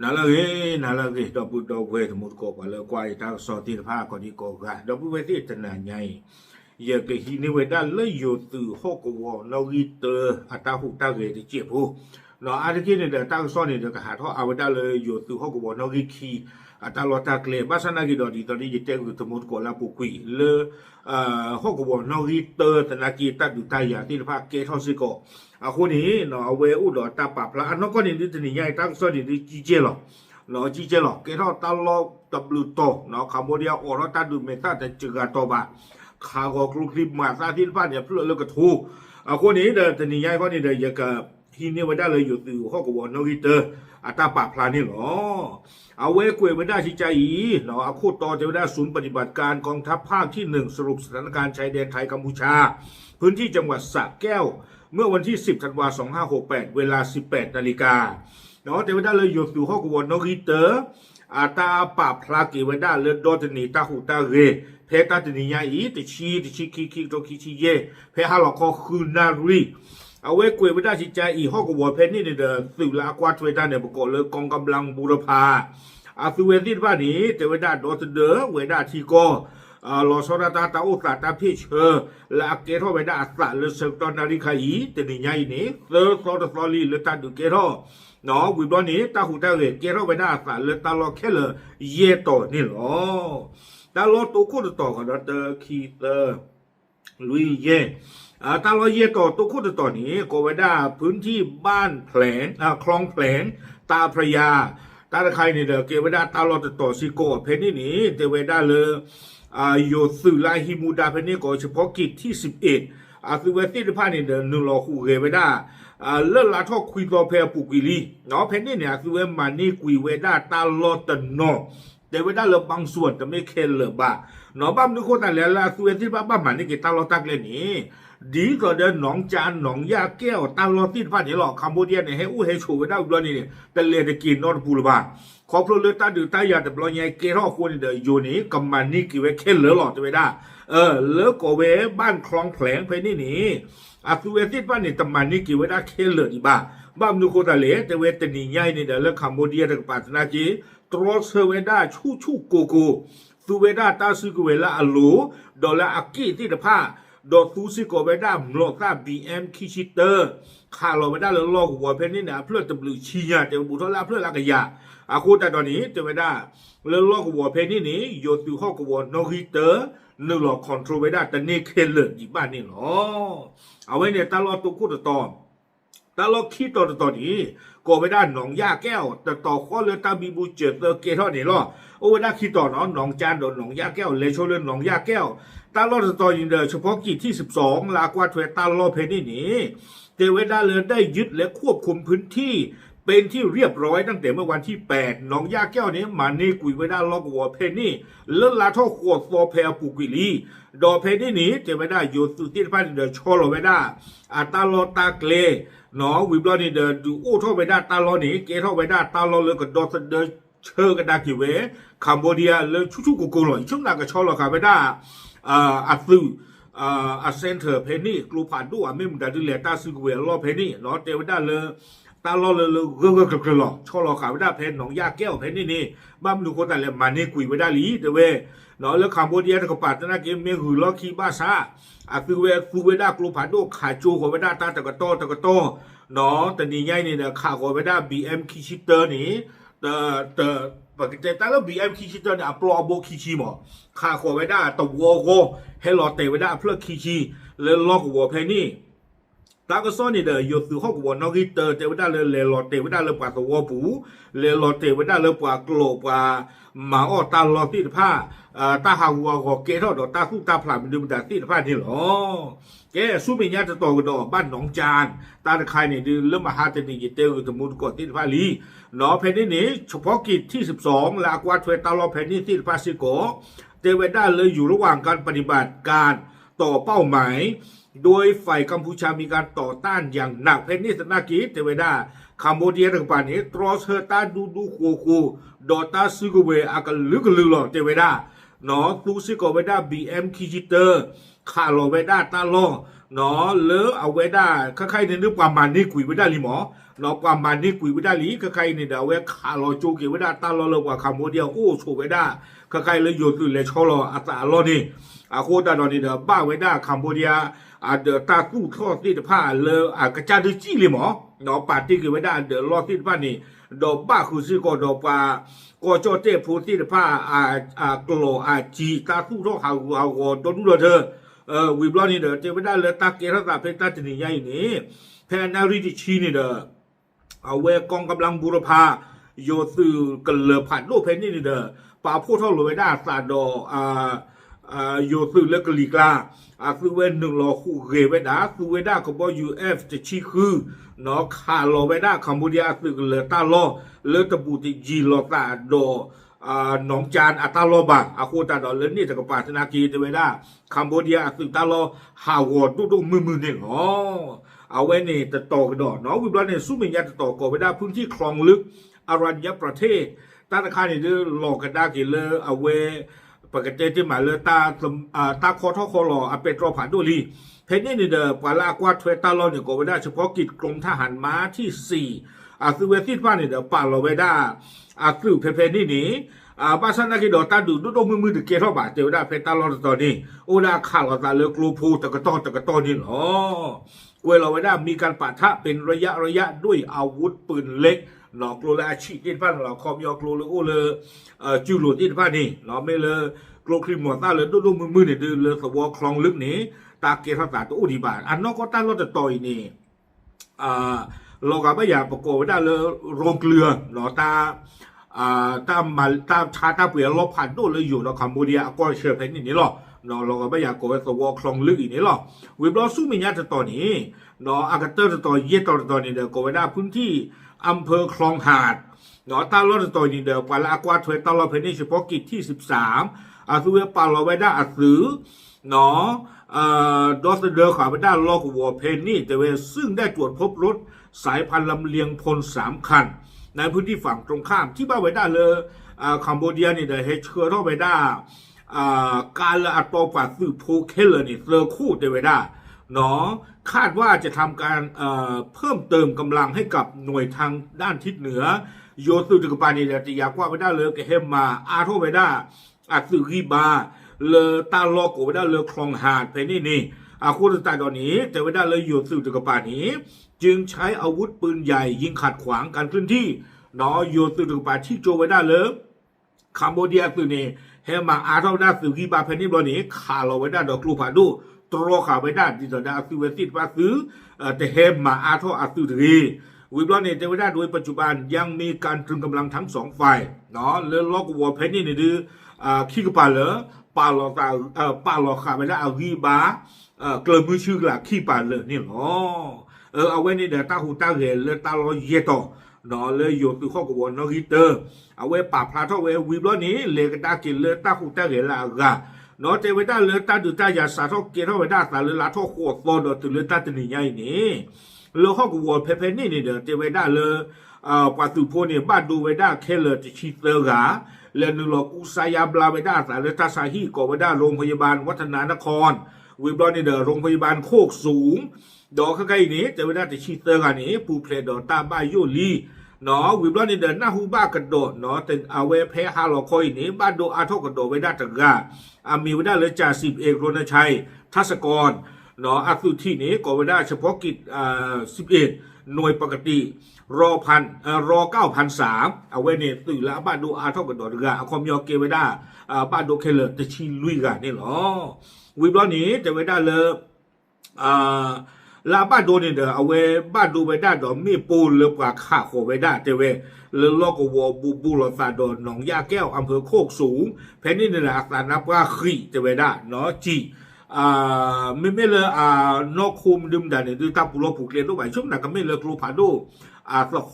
nala ge do bu do we mu ko pa le kwa ta so ti pha ko ni ko ga do bu we ti tana nyai ye ke hi ni we da le yo tu ho ko wo no gi te ata hu ta ge ti che bu no a ki ni da ta so ni da ka ha tho a wa da le yo tu ho ko wo no gi ki ata lo ta kle ba sa na gi do di to di je te ku mu ko la pu kwi le ho ko wo no gi te tana ki ta du ta ya ti pha ke tho si ko a khu ni no we u do ta pa pla no ko ni ti ni nyai ta so ni di ji je lo no ji je lo ke tho ta lo w to no cambodia o ro ta du me ta te chu ga to baคากอกรุคลิปมาซาที่บ้านเนี่ยเพื่อเลิกกระทูคนนี้เดินแต่นี่ย้ายคนนี้เดินอยากกับที่นี่ไว้ได้เลยอยู่ตู่ข้อกบนกิเตอร์อัตราปากพลานี่หรอเอาไว้กวยไว้ได้ชิใจอีเนาะเอาโคตรต่อจะได้ศูนย์ปฏิบัติการกองทัพภาคที่1สรุปสถานการณ์ชายแดนไทยกัมพูชาพื้นที่จังหวัดสระแก้วเมื่อวันที่10ธันวาคม2568เวลา 18 นาฬิกาเนาะจะไว้ได้เลยอยู่ตู่ข้อกบนกิเตอร์อัตราปากพลากี่ไว้ได้เลยโดนจะหนีตาหูตาเรเพตาตนิยาอีติชีคิโตคิชิเยเพฮาลอคอคืนนารีเอาไว้กวยไม่ได้ชิใจอีฮอกวอเพนนี่เนี่ยสื่อละกวาดเวดาเนี่ยประกอบเลยกองกำลังบูรพาอาสุเวติบ้านนี้แต่เวดาดอสเดอเวดาทีโกลอสราตาตาอุตตาพิเชอละเกทอเวดาอัสระเลเซตอนาริคาอีตนิยาอีนี่เซอร์ซอร์ซอลีเลตัดดูเกทอเนาะวิบลนี้ตาหูตาเรเกทอเวดาอัสระเลตาลอเคเลเยโตนี่หรอตาลอตัวคู่ต่อกันเตอร์คีเตอร์ลุยเย่ตาลอเย่ต่อตัวคู่ต่อนี้ก็ไว้ได้พื้นที่บ้านแผลงคลองแผลงตาพระยาตาตะไคนี่เด้อเกไว้ได้ตาลอต่อซิโก้เพนนี่นี่เตไว้ได้เลยโยสื่อลายฮิมูดาเพนนี่ก็เฉพาะกิจที่11สื่อเวทีที่ผ่านนี่เด้อ1รอคู่เกไว้ได้เลิศลาทอคุยตัวเพลปุกิลีเนาะเพนนี่เนี่ยคือเวมันนี่คุยไว้ได้ตาลอตนอแต่เวลาเราบางส่วนจะไม่เคลเลยบ้าหนอบ้ามนึกคนแต่ละส่วนที่บ้ามันนี่กี่ตาลอตักเลยนี่ดีก็เดินหนองจานหนองยาแก้วตาลอที่ผ่านนี่หรอกคัมโบเดียเนี่ยให้อู้ให้โชว์ไว้ได้ด้วยนี่แต่เลยจะกินนอตปูลบ้าขอพลเรือตาดูตายาแต่ปลอยใหญ่เกล้อคนเดียวอยู่นี่กำมันนี่กี่เวเคลเลยหรอกจะไม่ได้เลิกก็เวบ้านคลองแผลงไปนี่นี่ส่วนที่ผ่านนี่ตำมันนี่กี่เวได้เคลเลยดีบ้าบ้ามนึกคนแต่เลยแต่เวตนี่ใหญ่นี่เดี๋ยวเลิกคัมโบเดียแต่ปัตตานีตรอเซเวดาชูโกโกสุเวดาตาซิกเวลาอลูดอลลาอักกี้ที่ตะผ้าดอตูซิโกเวดามโลกาบีเอ็มคิชิเตอร์คาโลเวดาเลโลกหัวเพนนี่นะเพื่อตบลือชียาเตบุตรลาเพื่อลากยาอาคูแต่ตอนนี้เตเวดาเลโลกหัวเพนนี่นี่โยตูข้อกวัวโนฮิเตอร์นึกหลอกคอนโทรเวดาแต่นี่เคเลอร์อีบ้านนี่หรอเอาไว้เนี่ยตลอดตัวคู่ต่อตลอดขี้ต่อนี้ก็ไม่ได้หนองย่าแก้วแต่ต่อข้อเรือตาบีบูเจตเกทอนี่หรอโอ้ได้ขี้ต่อเนาะหนองจานโดนหนองย่าแก้วเลยโชว์เรือหนองย่าแก้วตลอดต่อยินเดอเฉพาะกิจที่12ลากวาดเทตาลอเพนี่นี่เทเวดาเรือได้ยึดและควบคุมพื้นที่เป็นที่เรียบร้อยตั้งแต่เมื่อวันที่8หนองย่าแก้วนี้มานี่กุยเวดาล็อกหัวเพนี่เลิศลาท่อขวดโซเพลปุกิลีดอเพนี่นี่เทเวดาโยสุติพันเดอโชโลเวดาอัตาลอตาเกเลเนาะวิบลอนี่เดินดูโอ้ท่อไปได้ตาลอนี่เกท่อไปได้ตาลอเลยก็ดอสเดอเชิกันดากิเวคัมโบเดียเลยชุกโกหน่อยช่วงนั้นก็ชอลอค่ะไปได้อัตซูอัเซนเตอร์เพนี่กลูผ่านดูอ่ะไม่เหมือนกันที่เหลือตาซิกเวลอเพนี่เนาะเทวดาเลยตาลอเลยก็หลอกชอลอค่ะไปได้เพนหนองยาแก้วเพนี่นี่บ้านดูคนแต่ละมันนี่กุยไปได้ลีเดเวเนาะแล้วคัมโบเดียก็ปัตตานีเกมเมียหือล้อคีบ้าซาฟูเวดากลูผ่านดูขาจูของเวดาตาตะกะโตเนาะแต่นี่ใหญ่นี่เนี่ยข่าวของเวดาบีเอ็มคิชิเตอร์นี่แต่ปกติแต่แล้วบีเอ็มคิชิเตอร์เนี่ยปลอโบคิชิหมอข่าวของเวดาตะวัวโกให้รอเตเวดาเพื่อคิชิแล้วล็อกวัวเพนี่ตาก็ซ้อนนี่เด้ออยู่สู่ห้องวัวนอกิเตอร์เทวดาเลยรอเทวดาเลยปากวัวปูเลยรอเทวดาเลยปากโลปาหมาอ้อตาลอที่ผ้าตาหาวัวก็เกทอดตาคู่ตาผลามันดูมันแต่ที่ผ้านี่หรอแกสู้เป็นญาติต่อกันดอกบ้านหนองจานตาตะไคร่เนี่ยดูเริ่มมาหาแต่นี่เตอร์สมุนกอดที่ผ้าลีเนาะเพนนี่เฉพาะกิจที่12ลากวาดเทวตาลอเพนนี่ที่ผ้าซิโกเทวดาเลยอยู่ระหว่างการปฏิบัติการต่อเป้าหมายโดยฝ่ายกัมพูชามีการต่อต้านอย่างหนักเพนนิสนากิเทวดาคัมโบเดียต่างป่านนี้ตรอเซตาดูคูดอตาซิโกเวอากลึกหรอเทวดาเนาะตูซิโกเวดาบีเอ็มคิจิเตอร์คาโลเวดาตาลอ เนาะเลอเอาไว้ได้ใครๆเนี่ยนึกความมันนี่คุยไว้ได้หรือหมอเนาะความมันนี่คุยไว้ได้หรือใครๆเนี่ยเดี๋ยวไว้ขาเราโจกีไว้ได้ตาเราเลยกว่าคำโมเดียวโอ้โชไว้ได้ใครๆเลยโยตุเลยชอเราอัตราเรานี่โคตรตอนนี้เดี๋ยวบ้าไว้ได้คัมโบเดียเดี๋ยวตาตู้ทอดที่ผ้าเลยกระจายด้วยจี้เลยหมอเนาะปาร์ตี้คือไว้ได้เดี๋ยวรอที่ผ้านี่ดอกบ้าคือซื้อก็ดอกปลาก็จอเจ้พูดที่ผ้ากลัวจีตาตู้ทอดหาโดนดูเธอวิบล้อนี่เด้อเจ้าไว้ได้เลยตาเกล้าตาเพชรตาจะนี่ใหญ่นี่แพนาริติชีนี่เด้อเอาไว้กองกำลังบูรพาโยซื้อกันเลยผ่านโลกเพนนี่เด้อป่าพูดเท่าเลยไว้ได้สาดอโยซื้อเล็กลีกลาซื้อเว้นหนึ่งรอคู่เกไว้ได้ซื้อไว้ได้ก็บอกยูเอฟจะชี้คือเนาะขาลอไว้ได้คัมพูชาซื้อกันเลยตาลอเลือตะบูติจีลอตาดอหนองจานตาลอบะโคตาดอเลนี่จะกับปาธนากีจะไว้ได้คัมพูชาซื้อตาลอหาวอดตุ้มือเนี่ยอ๋อเอาไว้เนี่ยจะต่อกันดอเนาะวิบลานเนี่ยสู้มีญาติต่อก่อไว้ได้พื้นที่คลองลึกอรัญญประเทศตั้งแต่ข้าเนี่ยเดือหลอกกันได้กี่เลยเอาไว้ปกติที่หมายเลยตาคอท่อคอหล่อเปโตรผ่านดูลีเพนนี่เนี่ยเดอปาลากวาดเทตาลอนเนี่ยก็ไว้ได้เฉพาะกิจกรมทหารม้าที่4ซื้อเวทีฟ้าเนี่ยเดอป่าเราไว้ได้ซื้อเพนนี่นี่ภาษาหน้ากิดตาดูมือเกี่ยวบาดเจ็บได้เพตาลอนตอนนี้โอ้ได้ข่าวตาเลือกลูพูตะกะตอนี่หรอกวยเราไว้ได้มีการปะทะเป็นระยะด้วยอาวุธปืนเล็กหนอกโลละชีที่ฟ้าเราคอมยอกโลเลยโอ้เลยจิวโลที่ฟ้านี่เนาะไม่เลยโกลครีมหมดตาเลยดูมือเนี่ยดูเลยสวอคลองลึกนี้ตาเกศตาตัวอุดิบาอันนอกก็ตั้งรถจะต่อยนี่เราก็ไม่อยากประกอบได้เลยโรงเกลือเนาะตาชาตาเปลี่ยนรบผ่านตัวเลยอยู่เนาะคัมพูชาก็เชื่อเพนนี่หรอเนาะเราก็ไม่อยากโกยสวอคลองลึกอีกนี่หรอวิบล้อสู้มีญาติต่อนี้เนาะอากาเตอร์ต่อเยตอนี้เดี๋ยวโกยได้พื้นที่อำเภอคลองหาดเนาะตาลอดต่อนี้เดี๋ยวปาลากวาดถวยตลอดเพนนี่เฉพาะกิจที่13สุเวปาเราไว้ได้ซื้อเนาะดอสเดอร์ขาไปได้ลอกวัวเพนนี่แต่เวซึ่งได้ตรวจพบรถสายพันธุ์ลำเลียงพล3 คันในพื้นที่ฝั่งตรงข้ามที่บ้านไว้ได้เลยคัมโบเดียนี่เดี๋ยวให้เชื้อเข้าไปได้การละอัตโตฝ่าสื่อโพเคเลนี่เจอคู่เดวิด้าเนาะคาดว่าจะทำการเพิ่มเติมกำลังให้กับหน่วยทางด้านทิศเหนือโยสุจุกปานีเดียจะอยากว่าไปได้เลยกเฮมมาโทไปได้สื่อรีบาเลตาลอกไปได้เลยคลองหาดไปนี่คู่ตาตอนนี้แต่ไปได้เลยโยสุจุกปานีจึงใช้อาวุธปืนใหญ่ยิงขัดขวางการเคลื่อนที่เนาะโยสุจุกปาที่โจไว้ได้เลยคัมโบเดียสื่อนี่เฮมาเท่าได้สื่อรีบาเพนี่บอนี้ขาเราไว้ได้ดอกกลูผาดูตรอขาไว้ได้ดิจดาสื่อเวสิตว่าซื้อแต่เฮมาเท่าสื่อรีวิบล้อเนี่ยจะไว้ได้โดยปัจจุบันยังมีการตรึงกำลังทั้ง2 ฝ่ายเนาะเลือล็อกวัวเพนี่เนี่ยดื้อขี้กระปาเหรอปาหลอกปาหลอกขาไว้ได้รีบาเกลือมือชื่อละขี้ปาเลยนี่หรอเอาไว้นี่เดี๋ยวตาหูตาเหลเลยตาลอยเยต่อเนาะเลยโยตุข้อกบวนนอริเตอร์เอาไว้ปราบพลาท่อไว้วิบล้อนี้เลยกระตากินเลยตาหูตาเหลละกะเนาะเจไว้ได้เลยตาดูตาอย่าสาท่อเกท่อไว้ได้สาเลยละท่อขวดฟอดตุเลยตาตนี่ใหญ่นี่เลือข้อกบวนเพนี่เดี๋ยวเจไว้ได้เลยปัตตุโพเนี่ยบ้านดูไว้ได้เคเลจะชีเตอร์กะเลนึงหลอกอุสายาบลาไว้ได้สาเลยตาสาฮีก่อไว้ได้โรงพยาบาลวัฒนานครวิบล้อนี่เดี๋ยวโรงพยาบาลโคกสูงดอกใกล้ๆนี้เจไว้ได้จะชีเตอร์กันนี้ปูเพลดอตาบ้าโยลีเนาะวิบล้อนี่เดินหน้าหูบ้ากระโดดเนาะแต่เอาไว้แพ้ฮาโลคอยนี้บ้านโดอาทกระโดดไว้ได้จังกามีไว้ได้เลยจ่า10 เอกรณชัยทัศกรเนาะสุที่นี้ก็ไว้ได้เฉพาะกิจ11 หน่วยปกติรอ 9,300เอาไว้เนี่ยตื่นแล้วบ้านโดอาทกระโดดกาคอมยอเกไว้ได้บ้านโดเคเลตชิลุยกันนี่หรอวิบล้อนี้จะไว้ได้เลยลาบ้านโดนเนี่ยเอาไว้บ้านดูไว้ได้ดอกมีปูนเลือกว่าข้าโคไว้ได้เจเวเลือกลอกวัวบูรสาดอนหนองยาแก้วอำเภอโคกสูงแผ่นนี่เนี่ยสารนับว่าขี้เจเวได้เนาะจีไม่เลยนอกคุมดึมดันเนี่ยดูตาปุโรผูกเรียนตัวไปช่วงนั้นก็ไม่เลยครูผาดูสะโค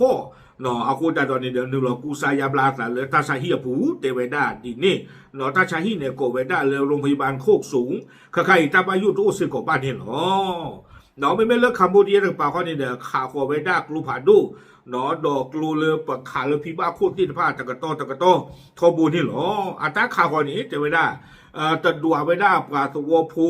เนาะอากูดาดอนเนี่ยเดี๋ยวนึกเรากูสายาบลาสาเลยตาชาฮีผูเจเวได้ดีนี่เนาะตาชาฮีเนี่ยโกไว้ได้เลยโรงพยาบาลโคกสูงใครๆตาบายุตัวสิกบ้านเนี่ยเนาะเนาะไม่เลิกคัมโบเดียหรือเปล่าเขาเนี่ยเดี๋ยวขาขวไว้ได้กลูผาดูเนาะดอกกลูเลยปะขาเลยพี่บ้าโคตรที่ผ้าตะกะโตทอบูนี่หรออาตาขาขวนี้จะไว้ได้ตัดดัวไว้ได้ปลาตัวพู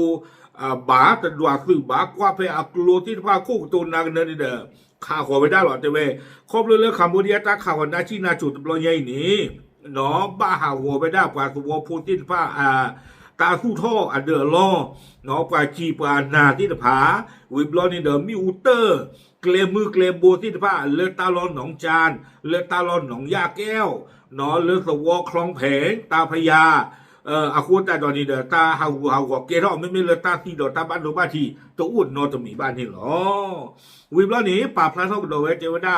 บาตดวาสือบากว่าไปอักโลที่พาคู่ตัวนางเนินเด้อข้าขอไม่ได้หรอกแต่เว้ครบเรื่องคัมโบเดียตาข่าวนาชีนาจุดปลอยใหญ่นี้เนาะบ้าหาหัวไปได้กว่าตัวพูตินพาตาสู้ท่อเดือล้อเนาะกว่าจีปานาที่ผาวิบลอนี่เดิมมีอุเตอร์เกลมือเกลโบที่ผาเลือตาลอนหนองจานเลือตาลอนหนองยาแก้วเนาะเลือสวอคลองแผงตาพญาอาคูตาดอนนี่เด้อตาหาวเกล้อไม่เลือตาที่ดอตาบ้านโดบ้านที่ตัวอุ่นนอตมีบ้านนี่หรอวิบลอนี่ป่าพระทองโดเวเจวดา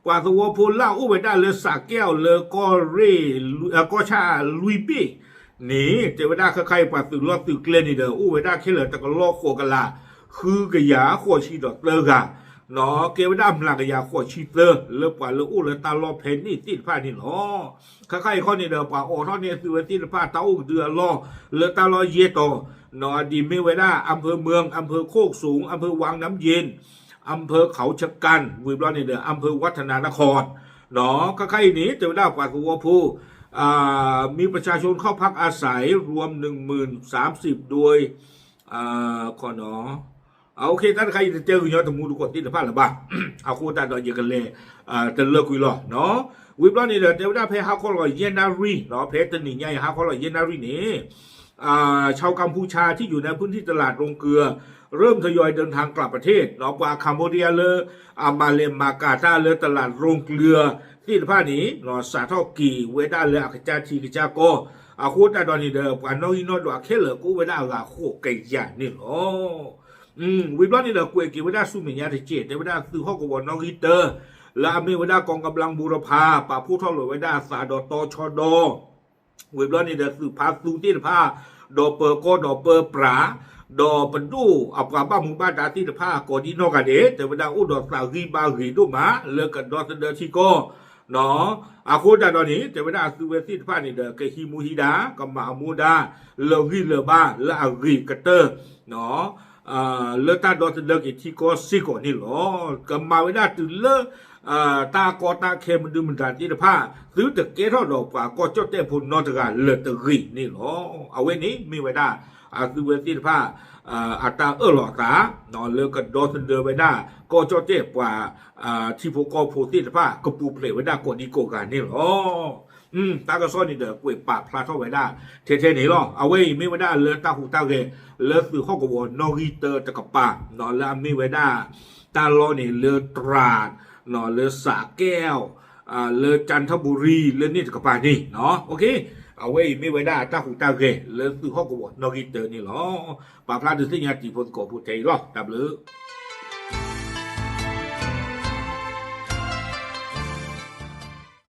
กว่าตัวพูนเล่าอู้ไปได้เลยสักแก้วเลยก็เร่ก็ชาลุยปี้นี่เจวดาใครๆป่าตื่นรอดตื่นเกลนี่เด้ออู้ไปได้แค่เลยแต่ก็ลอกโคกันละคือกะยาโคชีดอกเตอร์กะเนาะเกวดาพลังกะยาโคชีเตอร์เลิกกว่าเลยอู้เลยตาลอเพนนี่ติดผ้านี่เนาะใครๆข้อนี่เด้อป่าโอ้ท่อนี่ซื้อติดผ้าเต้าเดือล้อเลยตาลอเยโตเนาะดีไม่ไว้ได้อำเภอเมืองอำเภอโคกสูงอำเภอวังน้ำเย็นอำเภอเขาชะกันวิบลอนี่เด้ออำเภอวัฒนานครเนาะใครๆนี้เจวดากว่าตัวผู้มีประชาชนเข้าพักอาศัยรวม10,030โดยขอเนาะโอเคท่านใครจะเจอคุณยอดตมูดูกดที่สะพานหรือเปล่าเอาคู่ตาดอยเยกันเลยจะเลิกคุยหรอเนาะวิบลอนี่เด้อเจวดาเพฮาคอลอยเยนารีเนาะเพจตัวนี้ใหญ่ฮาคอลอยเยนารีนี่ชาวกัมพูชาที่อยู่ในพื้นที่ตลาดโรงเกลือเริ่มทยอยเดินทางกลับประเทศเนาะกว่าคัมโบเดียเลยมาเลมากาตาเลยตลาดโรงเกลือที่สะพานนี้เนาะสาทอกีเวดาเลยอาคจาทีกิจาก็อาคูตาดอนี่เด้อปานน้อยน้อยดอกเคเลกูเวดาละโคไก่ยานี่เนาะวิบลอนี่เด้อกูเกเวดาสุมิญญาติเจเวดาซื้อฮอกวอนอริเตอร์และมีเวดากองกำลังบูรพาป่าผู้ท่อหลวงเวดาสาดอตชดวิบลอนี่เด้อซื้อพาสูที่สะพานดอเปอร์ก็ดอเปอร์ปราดอปดูอับกาบ้ามุบ้าดาที่สะพานกอดีนอกกันเดแต่เวดาอุดอสารีบารีดูมาเลิกกันดอเสดชิโกเนาะอาคูดาตอนนี้แต่เวลาซื้อเวทีผ้านี่เด้อเกฮิมูฮิดากับมามูดาเลวีเลบ้าและอารีกัตเตอร์เนาะเลตาดอสเดกิที่ก็ซิโกนี่หรอกับมาเวลาตื่นเลตากอตาเคมันดูมันดาที่ผ้าซื้อตะเกียร์ทอดดอกป่าก็จดเต้ผลนอตการเลตะรีนี่หรอเอาไว้นี้มีเวลาซื้อเวทีผ้าอัตราหลอตานอนเลือกกันดอสเดอร์ไว้ได้ก็จดเจ็บกว่าที่พวกก็พูดที่ผ้ากระปูเปลไว้ได้กดดีโกกันนี่หรอตากระซ้อนนี่เด้อป่วยปากพลาดเข้าไว้ได้เทนี่หรอเอาไว้ไม่ไว้ได้เลือตาหูตาเกเลือสื่อข้อกบวนอริเตอร์ตะกับปากนอนแล้วไม่ไว้ได้ตาล้อนี่เลือตราดนอนเลือสาแก้วเลือจันทบุรีเลือนี่ตะกับปากนี่เนาะโอเคเอาไว้ไม่ไว้ได้ตาหูตาเกเลือสื่อข้อกบวนอริเตอร์นี่หรอปากพลาดดูสิญาติพลกบพูดใจหรอดับเลย